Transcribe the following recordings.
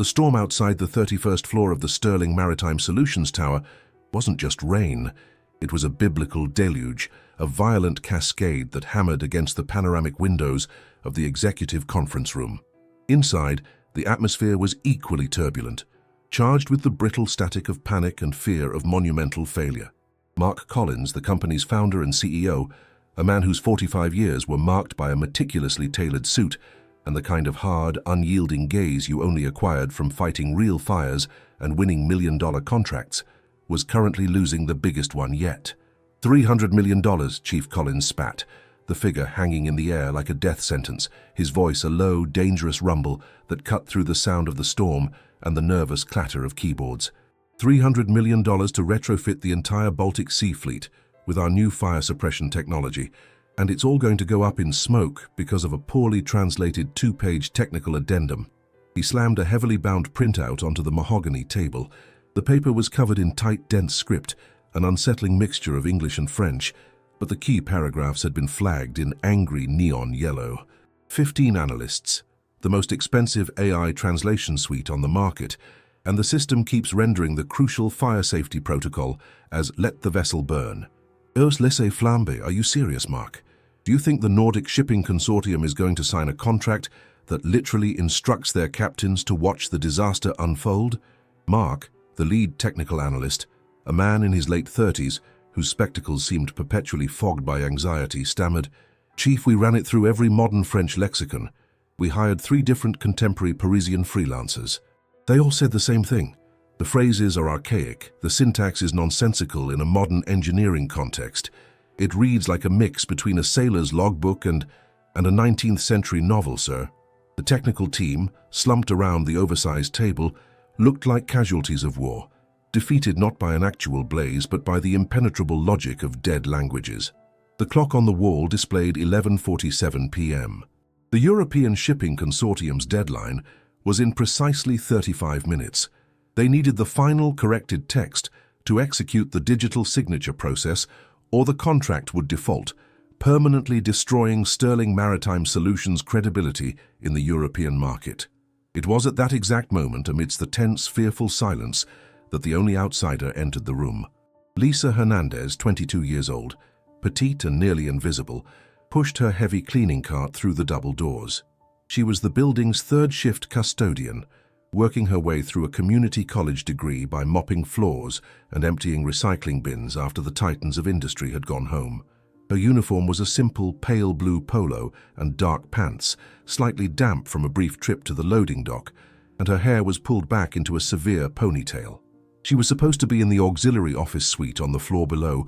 The storm outside the 31st floor of the Sterling Maritime Solutions Tower wasn't just rain. It was a biblical deluge, a violent cascade that hammered against the panoramic windows of the executive conference room. Inside, the atmosphere was equally turbulent, charged with the brittle static of panic and fear of monumental failure. Mark Collins, the company's founder and CEO, a man whose 45 years were marked by a meticulously tailored suit and the kind of hard, unyielding gaze you only acquired from fighting real fires and winning million-dollar contracts, was currently losing the biggest one yet. $300 million, Chief Collins spat, the figure hanging in the air like a death sentence, his voice a low, dangerous rumble that cut through the sound of the storm and the nervous clatter of keyboards. $300 million to retrofit the entire Baltic Sea Fleet with our new fire suppression technology, and it's all going to go up in smoke because of a poorly translated 2-page technical addendum. He slammed a heavily bound printout onto the mahogany table. The paper was covered in tight, dense script, an unsettling mixture of English and French, but the key paragraphs had been flagged in angry neon yellow. 15 analysts, the most expensive AI translation suite on the market, and the system keeps rendering the crucial fire safety protocol as "let the vessel burn." Urs laissez flamber, are you serious, Mark? Do you think the Nordic Shipping Consortium is going to sign a contract that literally instructs their captains to watch the disaster unfold? Mark, the lead technical analyst, a man in his late 30s, whose spectacles seemed perpetually fogged by anxiety, stammered, "Chief, we ran it through every modern French lexicon. We hired 3 different contemporary Parisian freelancers. They all said the same thing. The phrases are archaic, the syntax is nonsensical in a modern engineering context. It reads like a mix between a sailor's logbook and a 19th century novel, sir." The technical team, slumped around the oversized table, looked like casualties of war, defeated not by an actual blaze but by the impenetrable logic of dead languages. The clock on the wall displayed 11:47 p.m. The European Shipping Consortium's deadline was in precisely 35 minutes. They needed the final corrected text to execute the digital signature process, or the contract would default, permanently destroying Sterling Maritime Solutions' credibility in the European market. It was at that exact moment, amidst the tense, fearful silence, that the only outsider entered the room. Lisa Hernandez, 22 years old, petite and nearly invisible, pushed her heavy cleaning cart through the double doors. She was the building's third-shift custodian, working her way through a community college degree by mopping floors and emptying recycling bins after the titans of industry had gone home. Her uniform was a simple pale blue polo and dark pants, slightly damp from a brief trip to the loading dock, and her hair was pulled back into a severe ponytail. She was supposed to be in the auxiliary office suite on the floor below,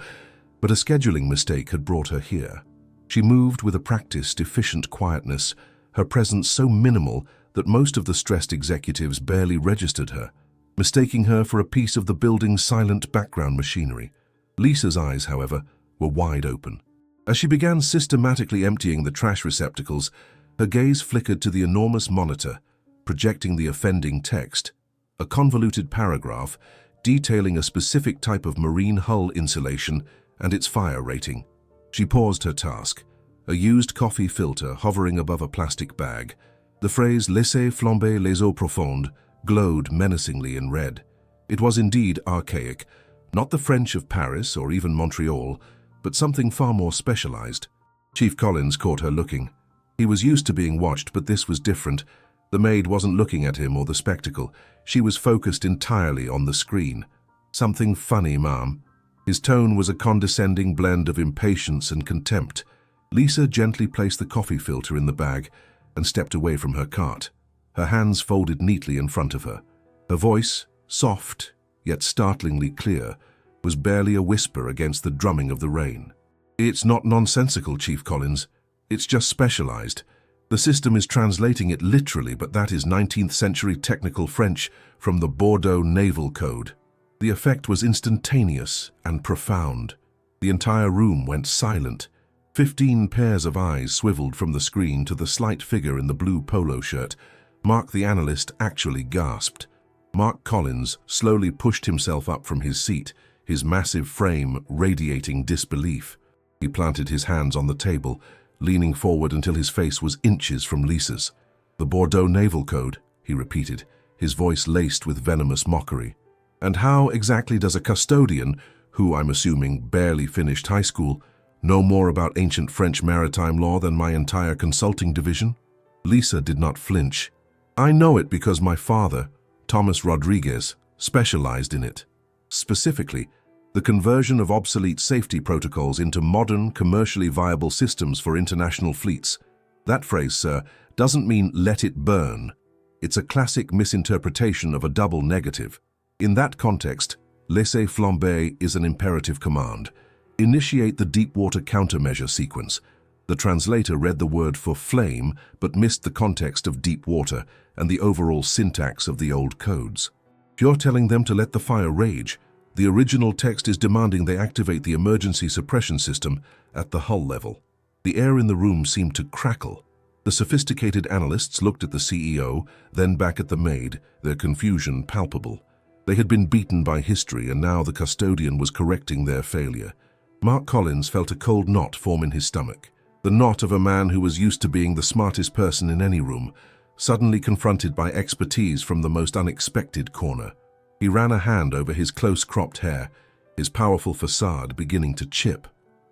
but a scheduling mistake had brought her here. She moved with a practiced, efficient quietness, her presence so minimal that most of the stressed executives barely registered her, mistaking her for a piece of the building's silent background machinery. Lisa's eyes, however, were wide open. As she began systematically emptying the trash receptacles, her gaze flickered to the enormous monitor, projecting the offending text, a convoluted paragraph detailing a specific type of marine hull insulation and its fire rating. She paused her task, a used coffee filter hovering above a plastic bag. The phrase "laissez flamber les eaux profondes" glowed menacingly in red. It was indeed archaic, not the French of Paris or even Montreal, but something far more specialized. Chief Collins caught her looking. He was used to being watched, but this was different. The maid wasn't looking at him or the spectacle. She was focused entirely on the screen. "Something funny, ma'am." His tone was a condescending blend of impatience and contempt. Lisa gently placed the coffee filter in the bag and stepped away from her cart, her hands folded neatly in front of her. Her voice, soft yet startlingly clear, was barely a whisper against the drumming of the rain. "It's not nonsensical, Chief Collins. It's just specialized. The system is translating it literally, but that is 19th century technical French from the Bordeaux Naval Code." The effect was instantaneous and profound. The entire room went silent. 15 pairs of eyes swiveled from the screen to the slight figure in the blue polo shirt. Mark the analyst actually gasped. Mark Collins slowly pushed himself up from his seat, his massive frame radiating disbelief. He planted his hands on the table, leaning forward until his face was inches from Lisa's. "The Bordeaux Naval Code," he repeated, his voice laced with venomous mockery. "And how exactly does a custodian, who I'm assuming barely finished high school, know more about ancient French maritime law than my entire consulting division?" Lisa did not flinch. "I know it because my father, Thomas Rodriguez, specialized in it. Specifically, the conversion of obsolete safety protocols into modern, commercially viable systems for international fleets. That phrase, sir, doesn't mean 'let it burn.' It's a classic misinterpretation of a double negative. In that context, laissez flamber is an imperative command. Initiate the deep-water countermeasure sequence. The translator read the word for flame, but missed the context of deep water and the overall syntax of the old codes. You're telling them to let the fire rage. The original text is demanding they activate the emergency suppression system at the hull level. The air in the room seemed to crackle. The sophisticated analysts looked at the CEO, then back at the maid, their confusion palpable. They had been beaten by history, and now the custodian was correcting their failure. Mark Collins felt a cold knot form in his stomach. The knot of a man who was used to being the smartest person in any room, suddenly confronted by expertise from the most unexpected corner. He ran a hand over his close-cropped hair, his powerful facade beginning to chip.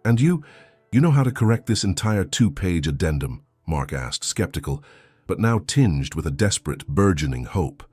"And you know how to correct this entire 2-page addendum?" Mark asked, skeptical, but now tinged with a desperate, burgeoning hope.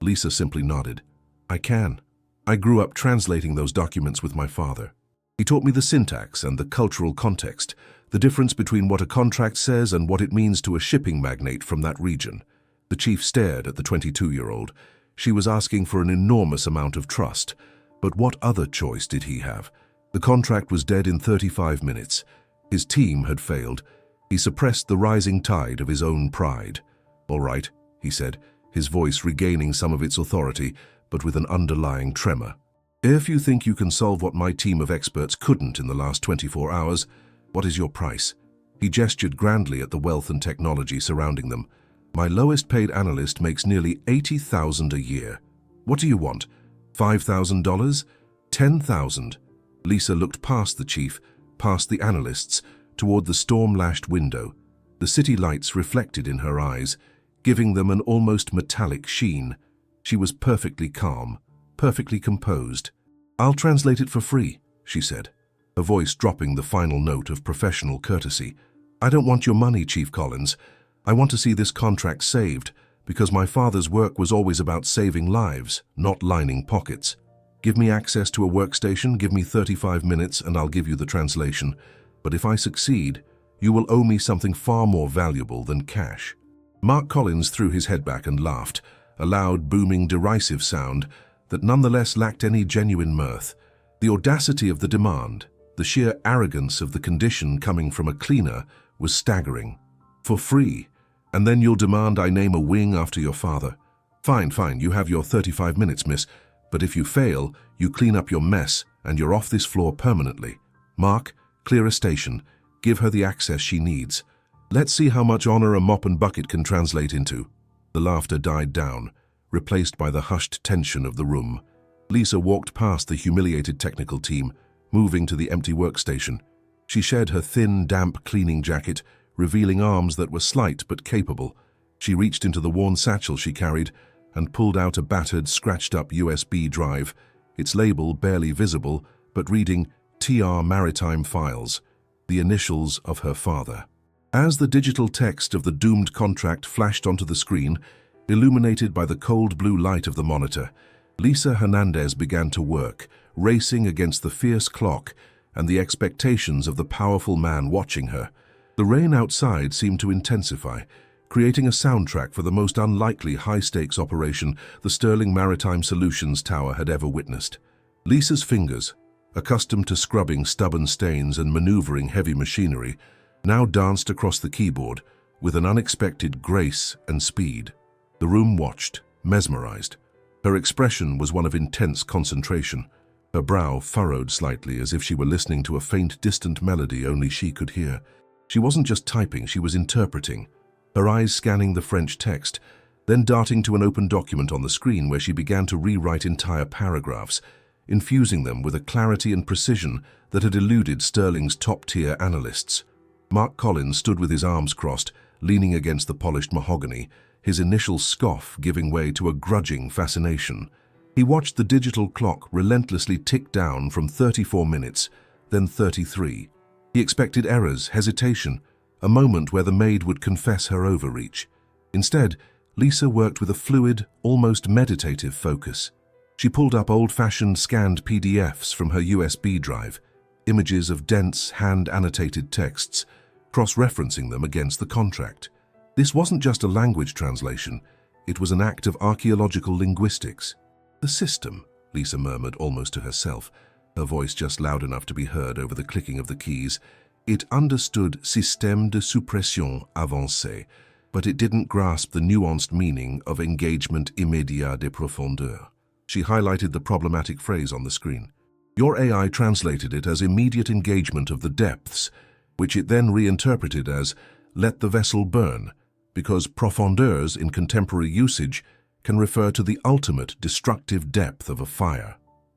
Lisa simply nodded. "I can. I grew up translating those documents with my father. He taught me the syntax and the cultural context, the difference between what a contract says and what it means to a shipping magnate from that region." The chief stared at the 22-year-old. She was asking for an enormous amount of trust. But what other choice did he have? The contract was dead in 35 minutes. His team had failed. He suppressed the rising tide of his own pride. "All right," he said, his voice regaining some of its authority, but with an underlying tremor. "If you think you can solve what my team of experts couldn't in the last 24 hours, what is your price?" He gestured grandly at the wealth and technology surrounding them. "My lowest-paid analyst makes nearly $80,000 a year. What do you want? $5,000? $10,000? Lisa looked past the chief, past the analysts, toward the storm-lashed window. The city lights reflected in her eyes, giving them an almost metallic sheen. She was perfectly calm, perfectly composed. "I'll translate it for free," she said, her voice dropping the final note of professional courtesy. "I don't want your money, Chief Collins. I want to see this contract saved, because my father's work was always about saving lives, not lining pockets. Give me access to a workstation, give me 35 minutes, and I'll give you the translation. But if I succeed, you will owe me something far more valuable than cash." Mark Collins threw his head back and laughed, a loud, booming, derisive sound that nonetheless lacked any genuine mirth. The audacity of the demand, the sheer arrogance of the condition coming from a cleaner, was staggering. "For free? And then you'll demand I name a wing after your father? Fine, you have your 35 minutes, miss. But if you fail, you clean up your mess and you're off this floor permanently. Mark, clear a station. Give her the access she needs. Let's see how much honor a mop and bucket can translate into." The laughter died down, replaced by the hushed tension of the room. Lisa walked past the humiliated technical team, moving to the empty workstation. She shed her thin, damp cleaning jacket, revealing arms that were slight but capable. She reached into the worn satchel she carried and pulled out a battered, scratched-up USB drive, its label barely visible, but reading TR Maritime Files, the initials of her father. As the digital text of the doomed contract flashed onto the screen, illuminated by the cold blue light of the monitor, Lisa Hernandez began to work, racing against the fierce clock and the expectations of the powerful man watching her. The rain outside seemed to intensify, creating a soundtrack for the most unlikely high-stakes operation the Sterling Maritime Solutions Tower had ever witnessed. Lisa's fingers, accustomed to scrubbing stubborn stains and maneuvering heavy machinery, now danced across the keyboard with an unexpected grace and speed. The room watched, mesmerized. Her expression was one of intense concentration, her brow furrowed slightly as if she were listening to a faint, distant melody only she could hear. She wasn't just typing, she was interpreting, her eyes scanning the French text, then darting to an open document on the screen where she began to rewrite entire paragraphs, infusing them with a clarity and precision that had eluded Sterling's top-tier analysts. Mark Collins stood with his arms crossed, leaning against the polished mahogany, his initial scoff giving way to a grudging fascination. He watched the digital clock relentlessly tick down from 34 minutes, then 33. He expected errors, hesitation, a moment where the maid would confess her overreach. Instead, Lisa worked with a fluid, almost meditative focus. She pulled up old-fashioned scanned PDFs from her USB drive, images of dense, hand-annotated texts, cross-referencing them against the contract. This wasn't just a language translation, it was an act of archaeological linguistics. "The system," Lisa murmured almost to herself, her voice just loud enough to be heard over the clicking of the keys. It understood système de suppression avancé, but it didn't grasp the nuanced meaning of engagement immédiat de profondeur. She highlighted the problematic phrase on the screen. Your AI translated it as immediate engagement of the depths, which it then reinterpreted as let the vessel burn, because profondeurs in contemporary usage can refer to the ultimate destructive depth of a fire.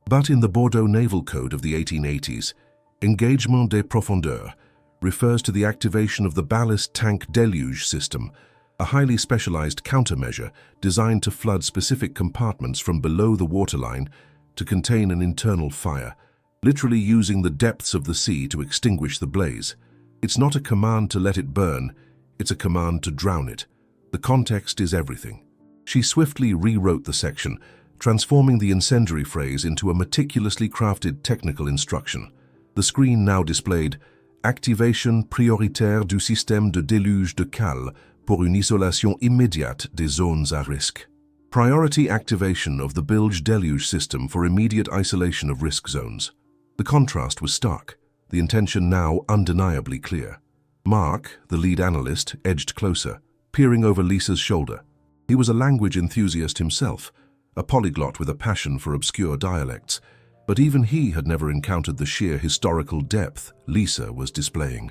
But in the Bordeaux Naval Code of the 1880s, engagement de profondeur refers to the activation of the ballast tank deluge system, a highly specialized countermeasure designed to flood specific compartments from below the waterline to contain an internal fire, literally using the depths of the sea to extinguish the blaze. It's not a command to let it burn, it's a command to drown it. The context is everything. She swiftly rewrote the section, transforming the incendiary phrase into a meticulously crafted technical instruction. The screen now displayed Activation prioritaire du système de déluge de cale pour une isolation immédiate des zones à risque. Priority activation of the bilge deluge system for immediate isolation of risk zones. The contrast was stark, the intention now undeniably clear. Mark, the lead analyst, edged closer, peering over Lisa's shoulder. He was a language enthusiast himself, a polyglot with a passion for obscure dialects, but even he had never encountered the sheer historical depth Lisa was displaying.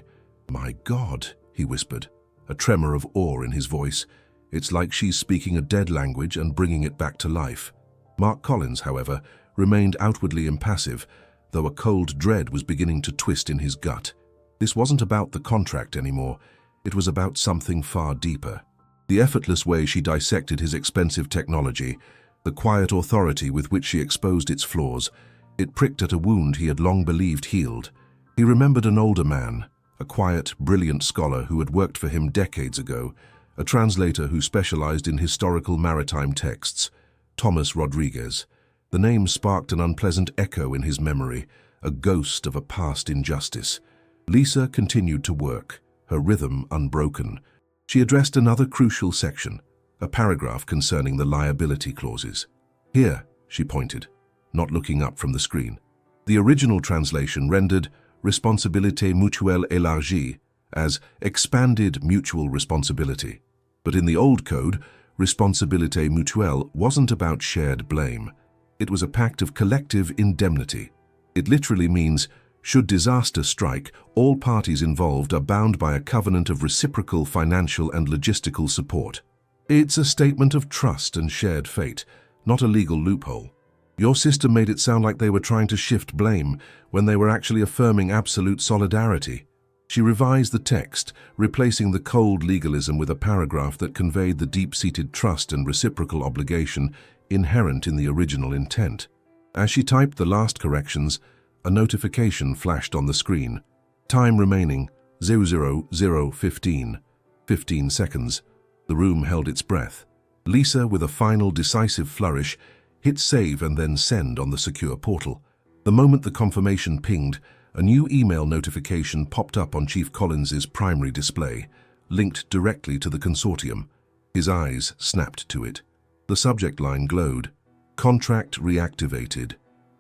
"My God," he whispered, a tremor of awe in his voice. "It's like she's speaking a dead language and bringing it back to life." Mark Collins, however, remained outwardly impassive, though a cold dread was beginning to twist in his gut. This wasn't about the contract anymore. It was about something far deeper. The effortless way she dissected his expensive technology, the quiet authority with which she exposed its flaws, it pricked at a wound he had long believed healed. He remembered an older man, a quiet, brilliant scholar who had worked for him decades ago, a translator who specialized in historical maritime texts, Thomas Rodriguez. The name sparked an unpleasant echo in his memory, a ghost of a past injustice. Lisa continued to work, her rhythm unbroken. She addressed another crucial section, a paragraph concerning the liability clauses. "Here," she pointed, not looking up from the screen. The original translation rendered responsabilité mutuelle élargie as expanded mutual responsibility. But in the old code, responsabilité mutuelle wasn't about shared blame. It was a pact of collective indemnity. It literally means, should disaster strike, all parties involved are bound by a covenant of reciprocal financial and logistical support. It's a statement of trust and shared fate, not a legal loophole. Your system made it sound like they were trying to shift blame when they were actually affirming absolute solidarity. She revised the text, replacing the cold legalism with a paragraph that conveyed the deep-seated trust and reciprocal obligation inherent in the original intent. As she typed the last corrections, a notification flashed on the screen. Time remaining 00015. 15 seconds. The room held its breath. Lisa, with a final decisive flourish, hit save and then send on the secure portal. The moment the confirmation pinged, a new email notification popped up on Chief Collins's primary display, linked directly to the consortium. His eyes snapped to it. The subject line glowed. Contract reactivated.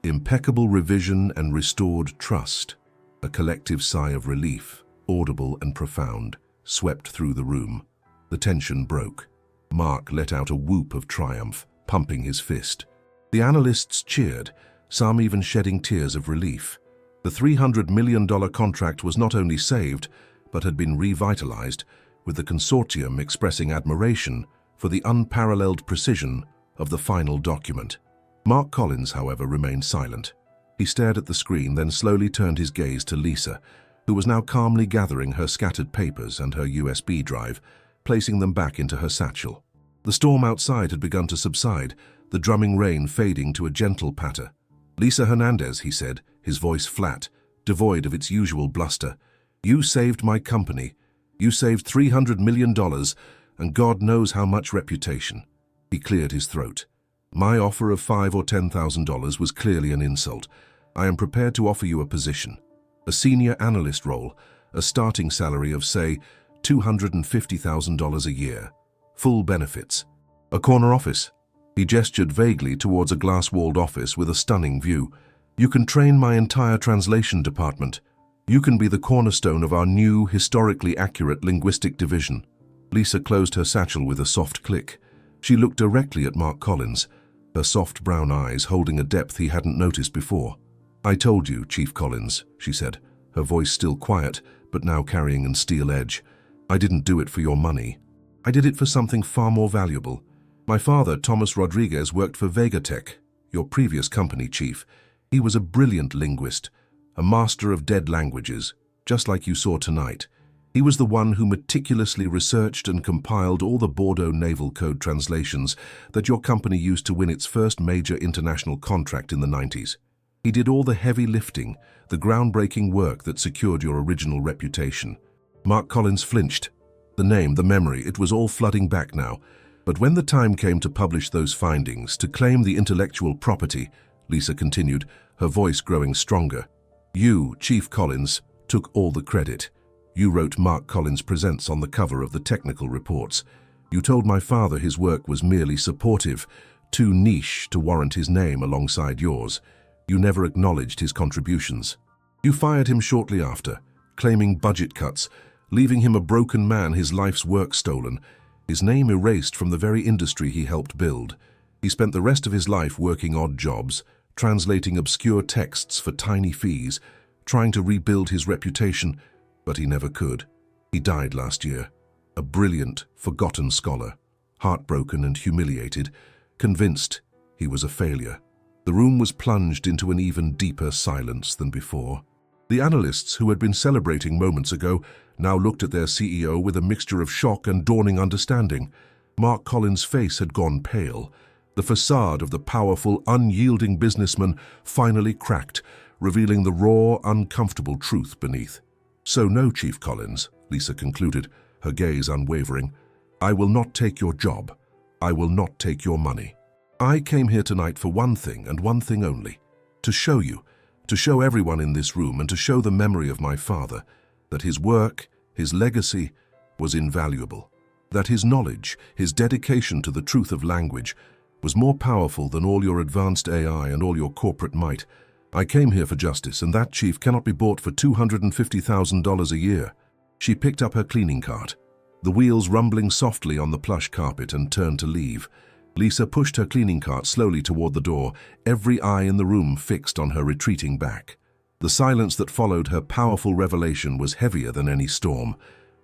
Impeccable revision and restored trust. A collective sigh of relief, audible and profound, swept through the room. The tension broke. Mark let out a whoop of triumph, pumping his fist. The analysts cheered, some even shedding tears of relief. The $300 million contract was not only saved, but had been revitalized, with the consortium expressing admiration for the unparalleled precision of the final document. Mark Collins, however, remained silent. He stared at the screen, then slowly turned his gaze to Lisa, who was now calmly gathering her scattered papers and her USB drive, placing them back into her satchel. The storm outside had begun to subside, the drumming rain fading to a gentle patter. "Lisa Hernandez," he said, his voice flat, devoid of its usual bluster. "You saved my company. You saved $300 million, and God knows how much reputation." He cleared his throat. "My offer of $5,000 or $10,000 was clearly an insult. I am prepared to offer you a position. A senior analyst role, a starting salary of, say, $250,000 a year. Full benefits. A corner office." He gestured vaguely towards a glass-walled office with a stunning view. "You can train my entire translation department. You can be the cornerstone of our new, historically accurate linguistic division." Lisa closed her satchel with a soft click. She looked directly at Mark Collins, her soft brown eyes holding a depth he hadn't noticed before. "I told you, Chief Collins," she said, her voice still quiet, but now carrying an steel edge. "I didn't do it for your money. I did it for something far more valuable. My father, Thomas Rodriguez, worked for Vegatech, your previous company, Chief. He was a brilliant linguist, a master of dead languages, just like you saw tonight. He was the one who meticulously researched and compiled all the Bordeaux Naval Code translations that your company used to win its first major international contract in the 90s. He did all the heavy lifting, the groundbreaking work that secured your original reputation." Mark Collins flinched. The name, the memory, it was all flooding back now. But when the time came to publish those findings, to claim the intellectual property, Lisa continued, her voice growing stronger, "You, Chief Collins, took all the credit. You wrote Mark Collins Presents on the cover of the technical reports. You told my father his work was merely supportive, too niche to warrant his name alongside yours. You never acknowledged his contributions. You fired him shortly after, claiming budget cuts, leaving him a broken man, his life's work stolen, his name erased from the very industry he helped build. He spent the rest of his life working odd jobs, translating obscure texts for tiny fees, trying to rebuild his reputation, but he never could. He died last year, a brilliant, forgotten scholar, heartbroken and humiliated, convinced he was a failure." The room was plunged into an even deeper silence than before. The analysts who had been celebrating moments ago now looked at their CEO with a mixture of shock and dawning understanding. Mark Collins' face had gone pale. The facade of the powerful, unyielding businessman finally cracked, revealing the raw, uncomfortable truth beneath. "So no, Chief Collins," Lisa concluded, her gaze unwavering. "I will not take your job. I will not take your money. I came here tonight for one thing and one thing only, to show you, to show everyone in this room and to show the memory of my father that his work, his legacy, was invaluable, that his knowledge, his dedication to the truth of language was more powerful than all your advanced AI and all your corporate might. I came here for justice, and that, Chief, cannot be bought for $250,000 a year." She picked up her cleaning cart, the wheels rumbling softly on the plush carpet, and turned to leave. Lisa pushed her cleaning cart slowly toward the door, every eye in the room fixed on her retreating back. The silence that followed her powerful revelation was heavier than any storm.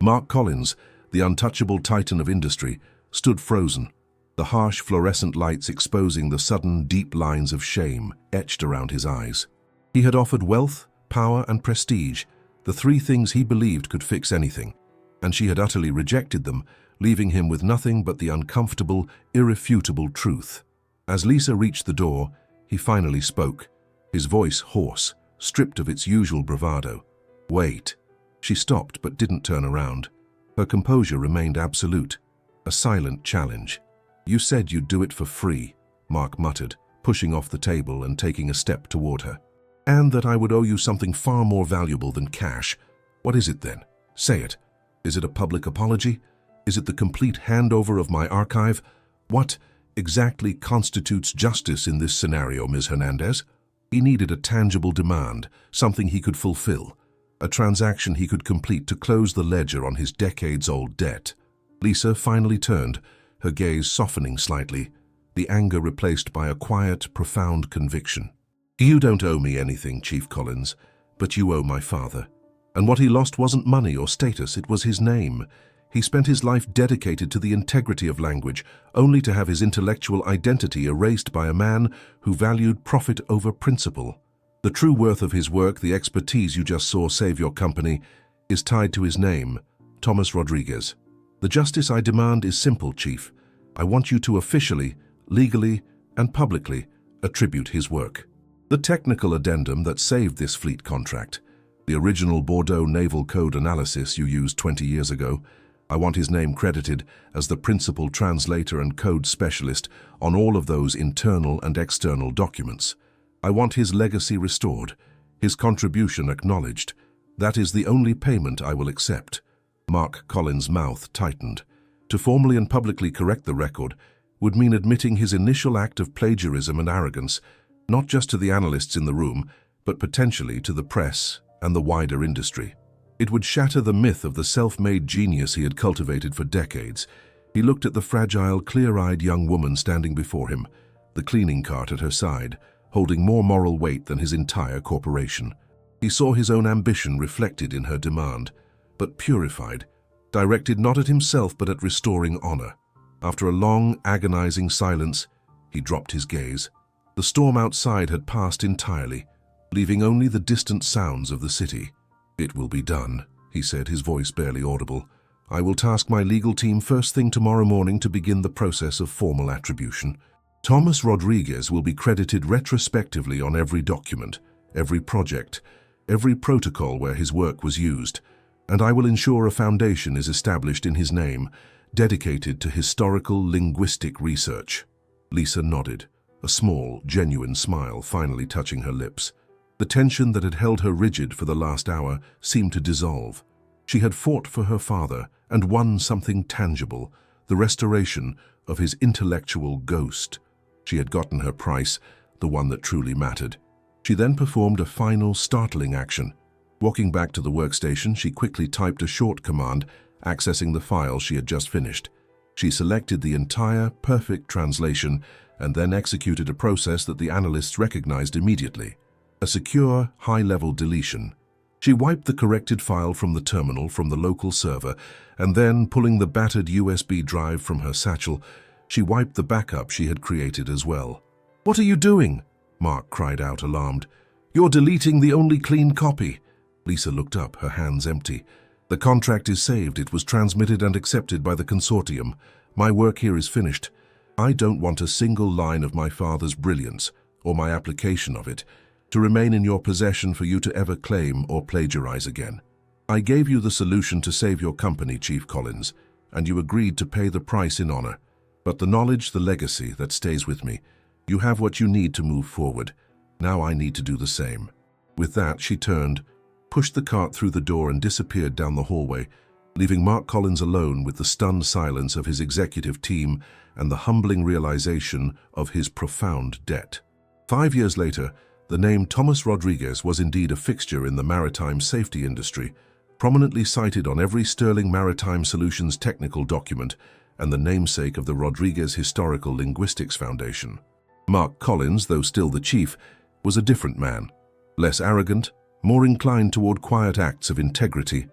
Mark Collins, the untouchable titan of industry, stood frozen, the harsh fluorescent lights exposing the sudden deep lines of shame etched around his eyes. He had offered wealth, power, and prestige, the three things he believed could fix anything, and she had utterly rejected them, leaving him with nothing but the uncomfortable, irrefutable truth. As Lisa reached the door, he finally spoke, his voice hoarse, stripped of its usual bravado. "Wait." She stopped but didn't turn around. Her composure remained absolute, a silent challenge. "You said you'd do it for free," Mark muttered, pushing off the table and taking a step toward her. "And that I would owe you something far more valuable than cash. What is it then? Say it. Is it a public apology? Is it the complete handover of my archive? What exactly constitutes justice in this scenario, Ms. Hernandez?" He needed a tangible demand, something he could fulfill, a transaction he could complete to close the ledger on his decades-old debt. Lisa finally turned, her gaze softening slightly, the anger replaced by a quiet, profound conviction. "You don't owe me anything, Chief Collins, but you owe my father. And what he lost wasn't money or status, it was his name. He spent his life dedicated to the integrity of language, only to have his intellectual identity erased by a man who valued profit over principle. The true worth of his work, the expertise you just saw save your company, is tied to his name, Thomas Rodriguez. The justice I demand is simple, Chief. I want you to officially, legally, and publicly attribute his work. The technical addendum that saved this fleet contract, the original Bordeaux Naval Code analysis you used 20 years ago, I want his name credited as the principal translator and code specialist on all of those internal and external documents. I want his legacy restored, his contribution acknowledged. That is the only payment I will accept. Mark Collins' mouth tightened. To formally and publicly correct the record would mean admitting his initial act of plagiarism and arrogance, not just to the analysts in the room, but potentially to the press and the wider industry. It would shatter the myth of the self-made genius he had cultivated for decades. He looked at the fragile, clear-eyed young woman standing before him, the cleaning cart at her side, holding more moral weight than his entire corporation. He saw his own ambition reflected in her demand, but purified, directed not at himself but at restoring honor. After a long, agonizing silence, he dropped his gaze. The storm outside had passed entirely, leaving only the distant sounds of the city. "It will be done," he said, his voice barely audible. "I will task my legal team first thing tomorrow morning to begin the process of formal attribution. Thomas Rodriguez will be credited retrospectively on every document, every project, every protocol where his work was used, and I will ensure a foundation is established in his name, dedicated to historical linguistic research." Lisa nodded, a small, genuine smile finally touching her lips. The tension that had held her rigid for the last hour seemed to dissolve. She had fought for her father and won something tangible, the restoration of his intellectual ghost. She had gotten her price, the one that truly mattered. She then performed a final, startling action. Walking back to the workstation, she quickly typed a short command, accessing the file she had just finished. She selected the entire, perfect translation and then executed a process that the analysts recognized immediately. A secure, high-level deletion. She wiped the corrected file from the terminal from the local server, and then, pulling the battered USB drive from her satchel, she wiped the backup she had created as well. "What are you doing?" Mark cried out, alarmed. "You're deleting the only clean copy." Lisa looked up, her hands empty. "The contract is saved. It was transmitted and accepted by the consortium. My work here is finished. I don't want a single line of my father's brilliance, or my application of it, to remain in your possession for you to ever claim or plagiarize again. I gave you the solution to save your company, Chief Collins, and you agreed to pay the price in honor. But the knowledge, the legacy, that stays with me. You have what you need to move forward. Now I need to do the same." With that, she turned, pushed the cart through the door and disappeared down the hallway, leaving Mark Collins alone with the stunned silence of his executive team and the humbling realization of his profound debt. 5 years later, the name Thomas Rodriguez was indeed a fixture in the maritime safety industry, prominently cited on every Sterling Maritime Solutions technical document and the namesake of the Rodriguez Historical Linguistics Foundation. Mark Collins, though still the chief, was a different man, less arrogant, more inclined toward quiet acts of integrity.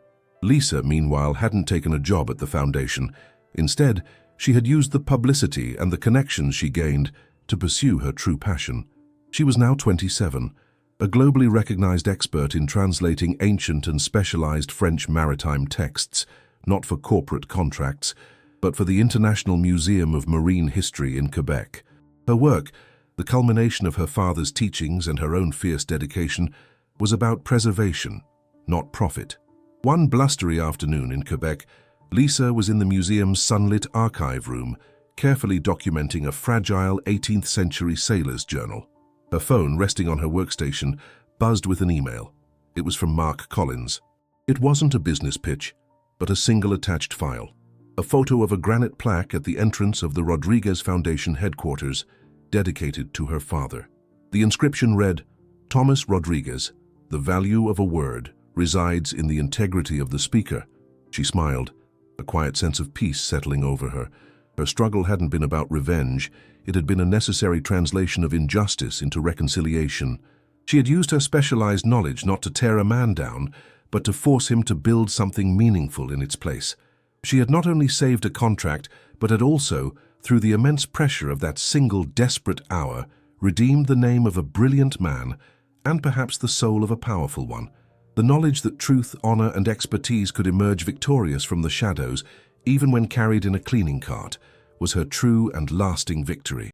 Lisa, meanwhile, hadn't taken a job at the foundation. Instead, she had used the publicity and the connections she gained to pursue her true passion. She was now 27, a globally recognized expert in translating ancient and specialized French maritime texts, not for corporate contracts, but for the International Museum of Marine History in Quebec. Her work, the culmination of her father's teachings and her own fierce dedication, was about preservation, not profit. One blustery afternoon in Quebec, Lisa was in the museum's sunlit archive room, carefully documenting a fragile 18th century sailor's journal. Her phone, resting on her workstation, buzzed with an email. It was from Mark Collins. It wasn't a business pitch, but a single attached file. A photo of a granite plaque at the entrance of the Rodriguez Foundation headquarters, dedicated to her father. The inscription read, "Thomas Rodriguez, the value of a word resides in the integrity of the speaker." She smiled, a quiet sense of peace settling over her. Her struggle hadn't been about revenge. It had been a necessary translation of injustice into reconciliation. She had used her specialized knowledge not to tear a man down, but to force him to build something meaningful in its place. She had not only saved a contract, but had also, through the immense pressure of that single desperate hour, redeemed the name of a brilliant man and perhaps the soul of a powerful one. The knowledge that truth, honor, and expertise could emerge victorious from the shadows, even when carried in a cleaning cart, was her true and lasting victory.